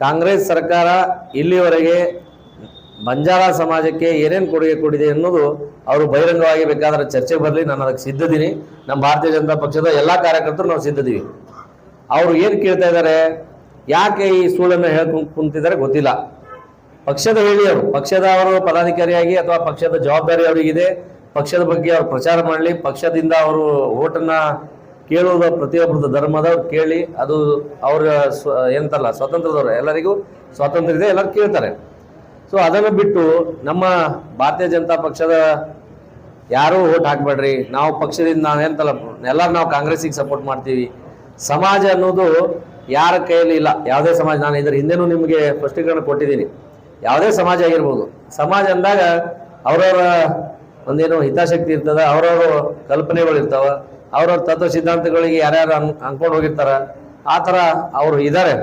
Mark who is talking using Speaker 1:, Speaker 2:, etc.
Speaker 1: ಕಾಂಗ್ರೆಸ್ ಸರ್ಕಾರ ಇಲ್ಲಿವರೆಗೆ ಬಂಜಾರ ಸಮಾಜಕ್ಕೆ ಏನೇನು ಕೊಡುಗೆ ಕೊಟ್ಟಿದೆ ಅನ್ನೋದು ಅವರು ಬಹಿರಂಗವಾಗಿ ಬೇಕಾದ್ರೆ ಚರ್ಚೆ ಬರಲಿ, ನಾನು ಅದಕ್ಕೆ ಸಿದ್ಧದೀನಿ. ನಮ್ಮ ಭಾರತೀಯ ಜನತಾ ಪಕ್ಷದ ಎಲ್ಲ ಕಾರ್ಯಕರ್ತರು ನಾವು ಸಿದ್ಧದೀವಿ. ಅವರು ಏನು ಕೇಳ್ತಾ ಇದ್ದಾರೆ, ಯಾಕೆ ಈ ಸುಳ್ಳನ್ನು ಹೇಳ್ಕೊಂಡು ಕುಂತಿದ್ದಾರೆ ಗೊತ್ತಿಲ್ಲ. ಪಕ್ಷದ ಹೇಳಿ, ಅವರು ಪಕ್ಷದ ಅವರು ಪದಾಧಿಕಾರಿಯಾಗಿ ಅಥವಾ ಪಕ್ಷದ ಜವಾಬ್ದಾರಿ ಅವರಿಗಿದೆ. ಪಕ್ಷದ ಬಗ್ಗೆ ಅವ್ರು ಪ್ರಚಾರ ಮಾಡಲಿ, ಪಕ್ಷದಿಂದ ಅವರು ಓಟನ್ನ ಕೇಳುವುದು ಪ್ರತಿಯೊಬ್ಬರದ್ದು ಧರ್ಮದವ್ರು ಕೇಳಿ, ಅದು ಅವ್ರ ಎಂತಲ್ಲ ಸ್ವತಂತ್ರದವ್ರು, ಎಲ್ಲರಿಗೂ ಸ್ವಾತಂತ್ರ್ಯ ಇದೆ, ಎಲ್ಲರೂ ಕೇಳ್ತಾರೆ. ಸೊ ಅದನ್ನು ಬಿಟ್ಟು ನಮ್ಮ ಭಾರತೀಯ ಜನತಾ ಪಕ್ಷದ ಯಾರೂ ಓಟ್ ಹಾಕ್ಬೇಡ್ರಿ, ನಾವು ಪಕ್ಷದಿಂದ ನಾವೆಂತಲ್ಲ ಎಲ್ಲರೂ ನಾವು ಕಾಂಗ್ರೆಸ್ಸಿಗೆ ಸಪೋರ್ಟ್ ಮಾಡ್ತೀವಿ. ಸಮಾಜ ಅನ್ನೋದು ಯಾರ ಕೈಯಲ್ಲಿ ಇಲ್ಲ, ಯಾವುದೇ ಸಮಾಜ. ನಾನು ಇದರ ಹಿಂದೆನೂ ನಿಮಗೆ ಸ್ಪಷ್ಟೀಕರಣ ಕೊಟ್ಟಿದ್ದೀನಿ. ಯಾವುದೇ ಸಮಾಜ ಆಗಿರ್ಬೋದು, ಸಮಾಜ ಅಂದಾಗ ಅವರವರ ಒಂದೇನು ಹಿತಾಸಕ್ತಿ ಇರ್ತದೆ, ಅವರವರು ಕಲ್ಪನೆಗಳು ಇರ್ತಾವೆ, ಅವ್ರವ್ರ ತತ್ವ ಸಿದ್ಧಾಂತಗಳಿಗೆ ಯಾರ್ಯಾರು ಅನ್ಕೊಂಡು ಹೋಗಿರ್ತಾರ, ಆ ಥರ ಅವರು ಇದ್ದಾರೆ.